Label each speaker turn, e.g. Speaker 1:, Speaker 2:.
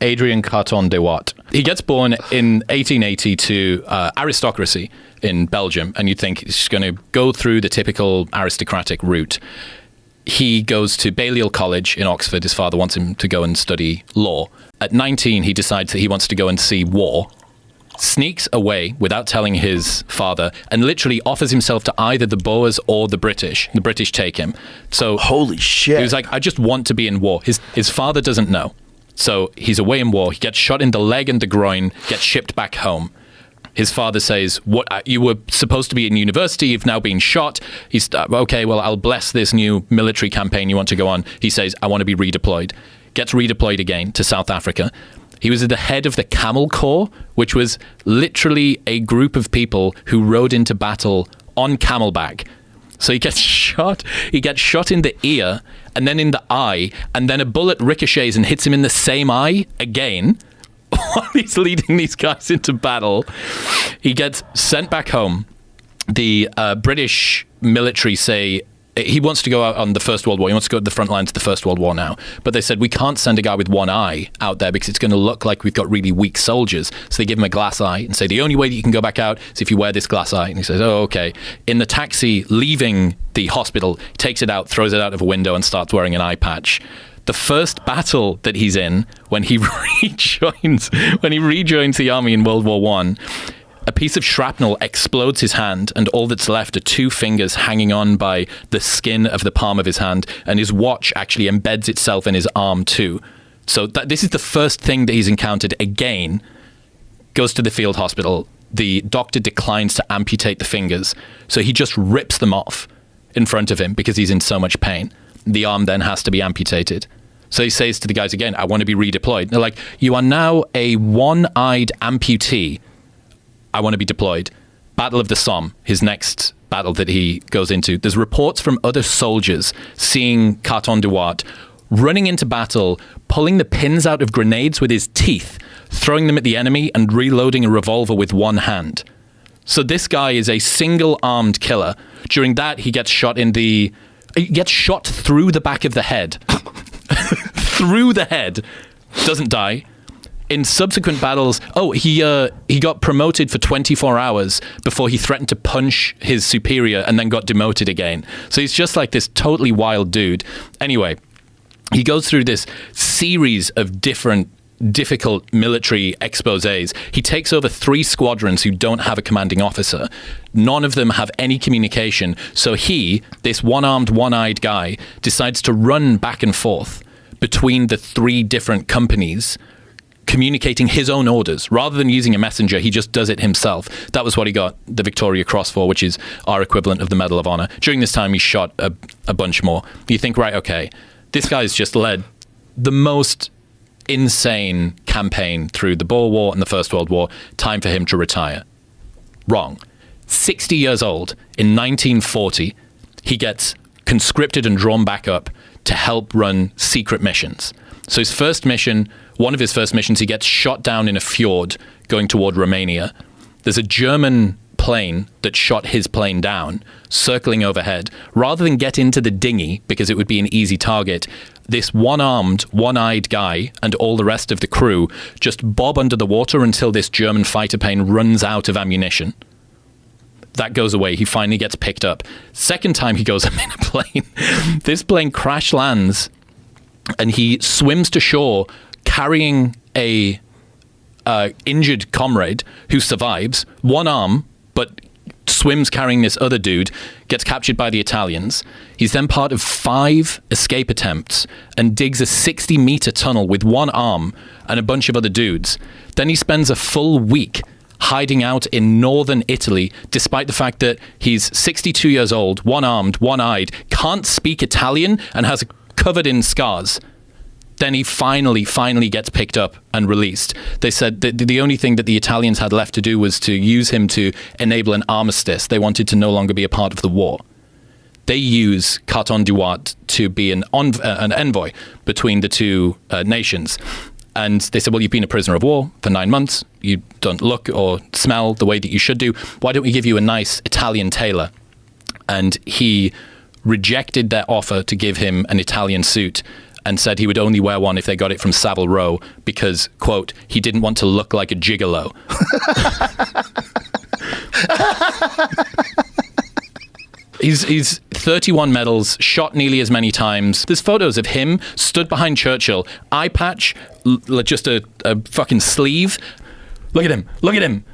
Speaker 1: Adrian Carton de Wiart. He gets born in 1880 to aristocracy in Belgium, and you'd think he's going to go through the typical aristocratic route. He goes to Balliol College in Oxford. His father wants him to go and study law. At 19, he decides that he wants to go and see war, sneaks away without telling his father, and literally offers himself to either the Boers or the British. The British take him. So
Speaker 2: holy shit.
Speaker 1: He was like, I just want to be in war. His father doesn't know. So he's away in war. He gets shot in the leg and the groin, gets shipped back home. His father says, "What? You were supposed to be in university. You've now been shot." He's okay. Well, I'll bless this new military campaign you want to go on. He says, "I want to be redeployed." Gets redeployed again to South Africa. He was at the head of the Camel Corps, which was literally a group of people who rode into battle on camelback. So he gets shot. He gets shot in the ear and then in the eye, and then a bullet ricochets and hits him in the same eye again. While he's leading these guys into battle, he gets sent back home. The British military say he wants to go out on the First World War. He wants to go to the front lines of the First World War now. But they said, we can't send a guy with one eye out there because it's going to look like we've got really weak soldiers. So they give him a glass eye and say, the only way that you can go back out is if you wear this glass eye. And he says, oh, okay. In the taxi leaving the hospital, he takes it out, throws it out of a window and starts wearing an eye patch. The first battle that he's in, when he rejoins the army in World War I, a piece of shrapnel explodes his hand, and all that's left are two fingers hanging on by the skin of the palm of his hand, and his watch actually embeds itself in his arm too. So this is the first thing that he's encountered. Again, goes to the field hospital. The doctor declines to amputate the fingers, so he just rips them off in front of him because he's in so much pain. The arm then has to be amputated. So he says to the guys again, I want to be redeployed. They're like, you are now a one-eyed amputee. I want to be deployed. Battle of the Somme, his next battle that he goes into. There's reports from other soldiers seeing Carton de Wiart running into battle, pulling the pins out of grenades with his teeth, throwing them at the enemy and reloading a revolver with one hand. So this guy is a single-armed killer. During that, he gets shot through the back of the head. Through the head. Doesn't die. In subsequent battles, he got promoted for 24 hours before he threatened to punch his superior and then got demoted again. So he's just like this totally wild dude. Anyway, he goes through this series of different difficult military exposés. He takes over 3 squadrons who don't have a commanding officer. None of them have any communication. So he, this one-armed, one-eyed guy, decides to run back and forth between the 3 different companies, communicating his own orders. Rather than using a messenger, he just does it himself. That was what he got the Victoria Cross for, which is our equivalent of the Medal of Honor. During this time, he shot a bunch more. You think, right, okay, this guy's just led the most insane campaign through the Boer War and the First World War. Time for him to retire. Wrong. 60 years old, in 1940, he gets conscripted and drawn back up to help run secret missions. So one of his first missions, he gets shot down in a fjord going toward Romania. There's a German plane that shot his plane down, circling overhead. Rather than get into the dinghy, because it would be an easy target, this one-armed, one-eyed guy and all the rest of the crew just bob under the water until this German fighter plane runs out of ammunition. That goes away. He finally gets picked up. Second time he goes up in a plane, this plane crash lands and he swims to shore carrying a injured comrade who survives, one arm, but swims carrying this other dude, gets captured by the Italians. He's then part of 5 escape attempts and digs a 60-meter tunnel with one arm and a bunch of other dudes. Then he spends a full week hiding out in northern Italy, despite the fact that he's 62 years old, one-armed, one-eyed, can't speak Italian, and has covered in scars. Then he finally gets picked up and released. They said that the only thing that the Italians had left to do was to use him to enable an armistice. They wanted to no longer be a part of the war. They use Carton de Wiart to be an envoy between the two nations. And they said, well, you've been a prisoner of war for 9 months. You don't look or smell the way that you should do. Why don't we give you a nice Italian tailor? And he rejected their offer to give him an Italian suit and said he would only wear one if they got it from Savile Row because, quote, he didn't want to look like a gigolo. He's 31 medals, shot nearly as many times. There's photos of him stood behind Churchill, eye patch, just a fucking sleeve. Look at him. Look at him.